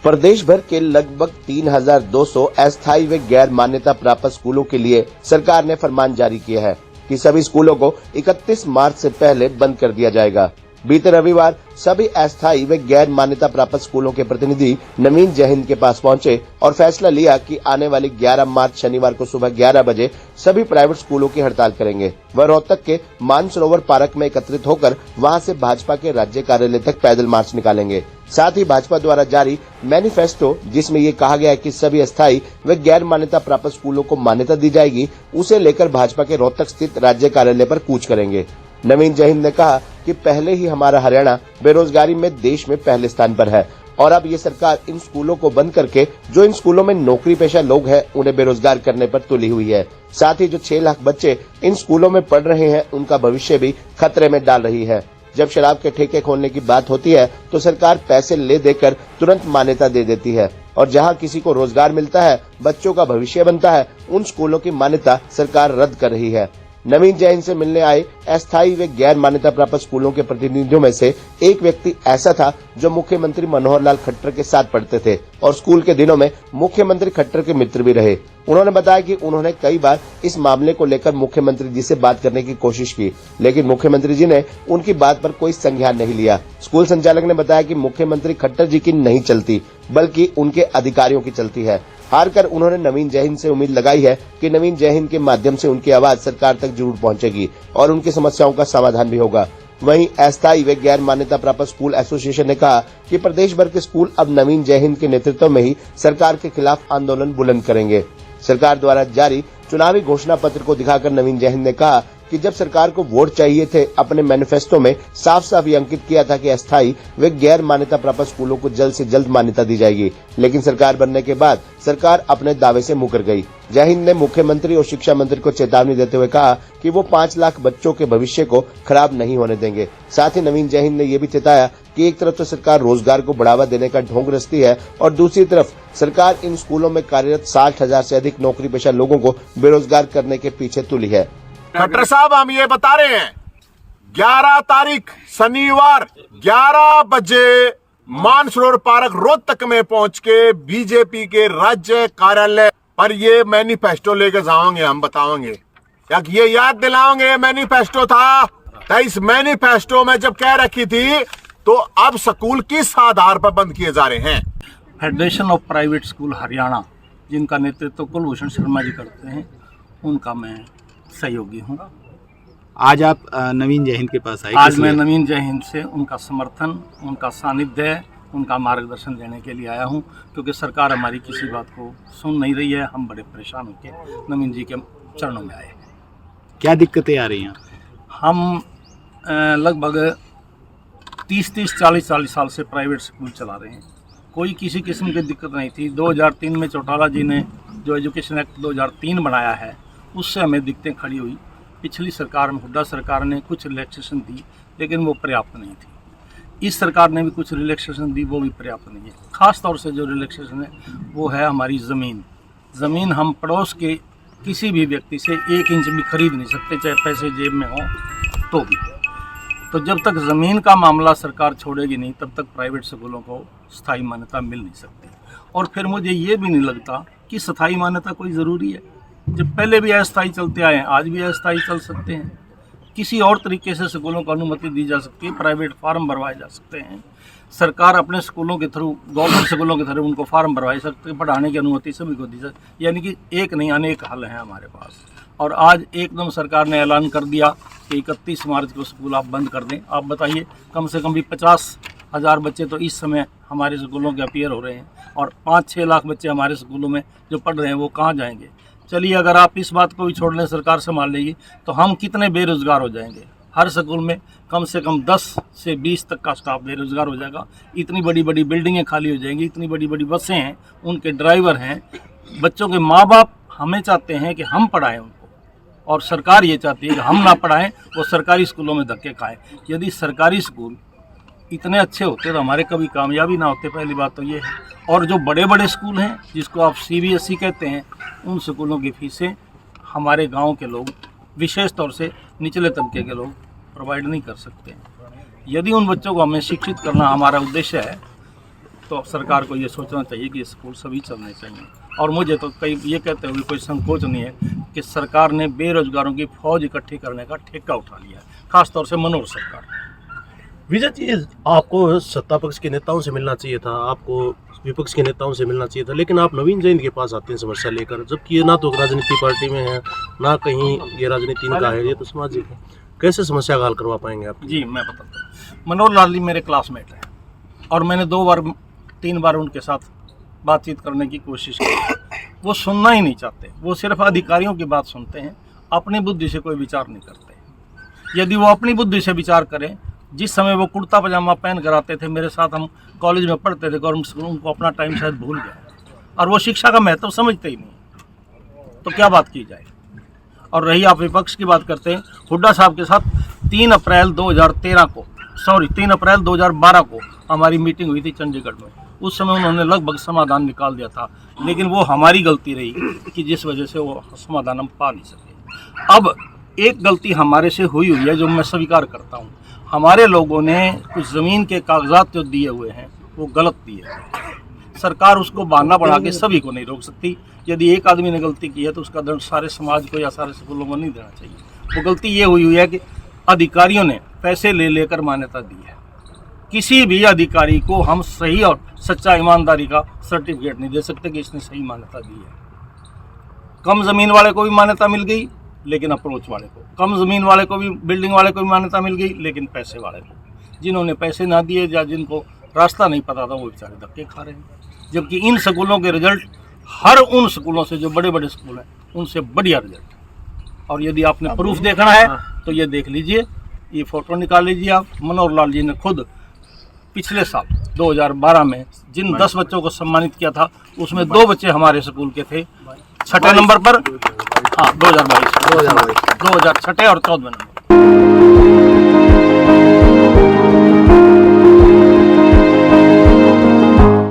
प्रदेश भर के लगभग 3200 अस्थायी व गैर मान्यता प्राप्त स्कूलों के लिए सरकार ने फरमान जारी किया है कि सभी स्कूलों को 31 मार्च से पहले बंद कर दिया जाएगा। बीते रविवार सभी अस्थायी व गैर मान्यता प्राप्त स्कूलों के प्रतिनिधि नवीन जयहिंद के पास पहुंचे और फैसला लिया कि आने वाली 11 मार्च शनिवार को सुबह 11 बजे सभी प्राइवेट स्कूलों की हड़ताल करेंगे। वह रोहतक के मानसरोवर पार्क में एकत्रित होकर वहां से भाजपा के राज्य कार्यालय तक पैदल मार्च निकालेंगे। साथ ही भाजपा द्वारा जारी मैनिफेस्टो, जिसमें ये कहा गया है कि सभी अस्थायी व गैर मान्यता प्राप्त स्कूलों को मान्यता दी जाएगी, उसे लेकर भाजपा के रोहतक स्थित राज्य कार्यालय पर कूच करेंगे। नवीन जयहिंद ने कहा कि पहले ही हमारा हरियाणा बेरोजगारी में देश में पहले स्थान पर है और अब ये सरकार इन स्कूलों को बंद करके जो इन स्कूलों में नौकरी पेशा लोग हैं उन्हें बेरोजगार करने पर तुली हुई है। साथ ही जो 6 लाख बच्चे इन स्कूलों में पढ़ रहे हैं उनका भविष्य भी खतरे में डाल रही है। जब शराब के ठेके खोलने की बात होती है तो सरकार पैसे ले देकर तुरंत मान्यता दे देती है और जहां किसी को रोजगार मिलता है, बच्चों का भविष्य बनता है, उन स्कूलों की मान्यता सरकार रद्द कर रही है। नवीन जयहिंद से मिलने आए अस्थायी व गैर मान्यता प्राप्त स्कूलों के प्रतिनिधियों में से एक व्यक्ति ऐसा था जो मुख्यमंत्री मनोहर लाल खट्टर के साथ पढ़ते थे और स्कूल के दिनों में मुख्यमंत्री खट्टर के मित्र भी रहे। उन्होंने बताया कि उन्होंने कई बार इस मामले को लेकर मुख्यमंत्री जी से बात करने की कोशिश की, लेकिन मुख्यमंत्री जी ने उनकी बात पर कोई संज्ञान नहीं लिया। स्कूल संचालक ने बताया कि मुख्यमंत्री खट्टर जी की नहीं चलती, बल्कि उनके अधिकारियों की चलती है। हार कर उन्होंने नवीन जयहिंद से उम्मीद लगाई है कि नवीन जयहिंद के माध्यम से उनकी आवाज सरकार तक जरूर पहुंचेगी और उनकी समस्याओं का समाधान भी होगा। वहीं अस्थायी व गैर मान्यता प्राप्त स्कूल एसोसिएशन ने कहा कि प्रदेश भर के स्कूल अब नवीन जयहिंद के नेतृत्व में ही सरकार के खिलाफ आंदोलन बुलंद करेंगे। सरकार द्वारा जारी चुनावी घोषणा पत्र को दिखाकर नवीन जयहिंद ने कहा कि जब सरकार को वोट चाहिए थे, अपने मैनिफेस्टो में साफ साफ ये अंकित किया था कि अस्थायी व गैर मान्यता प्राप्त स्कूलों को जल्द से जल्द मान्यता दी जाएगी, लेकिन सरकार बनने के बाद सरकार अपने दावे से मुकर गई। जयहिंद ने मुख्यमंत्री और शिक्षा मंत्री को चेतावनी देते हुए कहा कि वो 5 लाख बच्चों के भविष्य को खराब नहीं होने देंगे। साथ ही नवीन जयहिंद ने यह भी चेताया कि एक तरफ तो सरकार रोजगार को बढ़ावा देने का ढोंग रचती है और दूसरी तरफ सरकार इन स्कूलों में कार्यरत 60,000 से अधिक नौकरी पेशा लोगों को बेरोजगार करने के पीछे तुली है। खट्टर साहब, हम ये बता रहे हैं 11 तारीख शनिवार 11 बजे मानसरोवर पार्क रोहतक में पहुंच के बीजेपी के राज्य कार्यालय पर ये मैनिफेस्टो लेके जाओगे। हम बताओगे या ये याद दिलाओगे मैनिफेस्टो था। तो इस मैनिफेस्टो में जब कह रखी थी तो अब स्कूल किस आधार पर बंद किए जा रहे हैं? Federation of private school Haryana, जिनका नेतृत्व कुलभूषण शर्मा जी करते हैं, उनका मैं सहयोगी हूँ। आज आप नवीन जयहिंद के पास आए? आज मैं नवीन जयहिंद से उनका समर्थन, उनका सानिध्य, उनका मार्गदर्शन लेने के लिए आया हूँ, क्योंकि सरकार हमारी किसी बात को सुन नहीं रही है। हम बड़े परेशान होकर नवीन जी के चरणों में आए हैं। क्या दिक्कतें आ रही हैं? हम लगभग 30-40 साल से प्राइवेट स्कूल चला रहे हैं, कोई किसी किस्म की दिक्कत नहीं थी। 2003 में चौटाला जी ने जो एजुकेशन एक्ट 2003 बनाया है, उससे हमें दिक्कतें खड़ी हुई। पिछली सरकार में, हुड्डा सरकार ने कुछ रिलैक्सेशन दी, लेकिन वो पर्याप्त नहीं थी। इस सरकार ने भी कुछ रिलैक्सेशन दी, वो भी पर्याप्त नहीं है। ख़ास तौर से जो रिलैक्सेशन है वो है हमारी ज़मीन हम पड़ोस के किसी भी व्यक्ति से 1 इंच भी खरीद नहीं सकते, चाहे पैसे जेब में हों तो भी। तो जब तक ज़मीन का मामला सरकार छोड़ेगी नहीं, तब तक प्राइवेट स्कूलों को स्थायी मान्यता मिल नहीं सकती। और फिर मुझे ये भी नहीं लगता कि स्थायी मान्यता कोई ज़रूरी है। जब पहले भी अस्थायी चलते आए हैं, आज भी अस्थायी चल सकते हैं। किसी और तरीके से स्कूलों को अनुमति दी जा सकती है, प्राइवेट फार्म भरवाए जा सकते हैं। सरकार अपने स्कूलों के थ्रू, गवर्नमेंट स्कूलों के थ्रू उनको फार्म भरवा सकते हैं, पढ़ाने की अनुमति सभी को दी सकती, यानी कि एक नहीं अनेक हल हैं हमारे पास। और आज एकदम सरकार ने ऐलान कर दिया कि 31 मार्च को स्कूल आप बंद कर दें। आप बताइए, कम से कम भी 50,000 बच्चे तो इस समय हमारे स्कूलों के अपीयर हो रहे हैं और 5-6 लाख बच्चे हमारे स्कूलों में जो पढ़ रहे हैं वो कहाँ जाएंगे? चलिए, अगर आप इस बात को भी छोड़ लें, सरकार संभाल लेगी, तो हम कितने बेरोजगार हो जाएंगे। हर स्कूल में कम से कम 10 से 20 तक का स्टाफ बेरोजगार हो जाएगा। इतनी बड़ी बड़ी बिल्डिंगें खाली हो जाएंगी, इतनी बड़ी बड़ी बसें हैं, उनके ड्राइवर हैं। बच्चों के माँ बाप हमें चाहते हैं कि हम पढ़ाएं उनको, और सरकार ये चाहती है कि हम ना पढ़ाएं, वो सरकारी स्कूलों में धक्के खाएं। यदि सरकारी स्कूल इतने अच्छे होते तो हमारे कभी कामयाबी ना होते, पहली बात तो ये है। और जो बड़े बड़े स्कूल हैं, जिसको आप CBSE कहते हैं, उन स्कूलों की फीसें हमारे गांव के लोग, विशेष तौर से निचले तबके के लोग प्रोवाइड नहीं कर सकते। यदि उन बच्चों को हमें शिक्षित करना हमारा उद्देश्य है, तो सरकार को ये सोचना चाहिए कि स्कूल सभी चलने चाहिए। और मुझे तो कई ये कहते हुए कोई संकोच नहीं है कि सरकार ने बेरोजगारों की फौज इकट्ठी करने का ठेका उठा लिया है, खासतौर से मनोहर सरकार। विजय जी, आपको सत्ता पक्ष के नेताओं से मिलना चाहिए था, आपको विपक्ष के नेताओं से मिलना चाहिए था, लेकिन आप नवीन जैन के पास आते हैं समस्या लेकर, जबकि ये ना तो राजनीति पार्टी में है, ना कहीं ये राजनीति इनका है, ये तो सामाजिक है। कैसे समस्या का हल करवा पाएंगे आप? जी मैं बताता हूँ। मनोहर लाल जी मेरे क्लासमेट हैं और मैंने 3 बार उनके साथ बातचीत करने की कोशिश की। वो सुनना ही नहीं चाहते, वो सिर्फ अधिकारियों की बात सुनते हैं, अपनी बुद्धि से कोई विचार नहीं करते। यदि वो अपनी बुद्धि से विचार करें, जिस समय वो कुर्ता पजामा पहन कर आते थे मेरे साथ, हम कॉलेज में पढ़ते थे गवर्नमेंट स्कूल, उनको अपना टाइम शायद भूल गया और वो शिक्षा का महत्व समझते ही नहीं, तो क्या बात की जाए। और रही आप विपक्ष की बात करते हैं, हुड्डा साहब के साथ 3 अप्रैल 2012 को हमारी मीटिंग हुई थी चंडीगढ़ में। उस समय उन्होंने लगभग समाधान निकाल दिया था, लेकिन वो हमारी गलती रही कि जिस वजह से वो समाधान हम पा नहीं सके। अब एक गलती हमारे से हुई है जो मैं स्वीकार करता हूँ। हमारे लोगों ने कुछ ज़मीन के कागजात जो दिए हुए हैं वो गलत दिए हैं। सरकार उसको बहाना बढ़ा के सभी को नहीं रोक सकती। यदि एक आदमी ने गलती की है तो उसका दंड सारे समाज को या सारे स्कूलों को नहीं देना चाहिए। वो गलती ये हुई है कि अधिकारियों ने पैसे ले लेकर मान्यता दी है। किसी भी अधिकारी को हम सही और सच्चा ईमानदारी का सर्टिफिकेट नहीं दे सकते कि इसने सही मान्यता दी है। कम ज़मीन वाले को भी मान्यता मिल गई, लेकिन अप्रोच वाले को, कम ज़मीन वाले को भी, बिल्डिंग वाले को भी मान्यता मिल गई, लेकिन पैसे वाले को, जिन्होंने पैसे ना दिए या जिनको रास्ता नहीं पता था, वो बेचारे धक्के खा रहे हैं। जबकि इन स्कूलों के रिजल्ट हर उन स्कूलों से जो बड़े बड़े स्कूल हैं उनसे बढ़िया रिजल्ट है। और यदि आपने प्रूफ देखना है तो ये देख लीजिए, ये फोटो निकाल लीजिए आप। मनोहर लाल जी ने खुद पिछले साल 2012 में जिन 10 बच्चों को सम्मानित किया था उसमें 2 बच्चे हमारे स्कूल के थे, 6ठे नंबर पर, हाँ 2022 2006 और 14वें नंबर।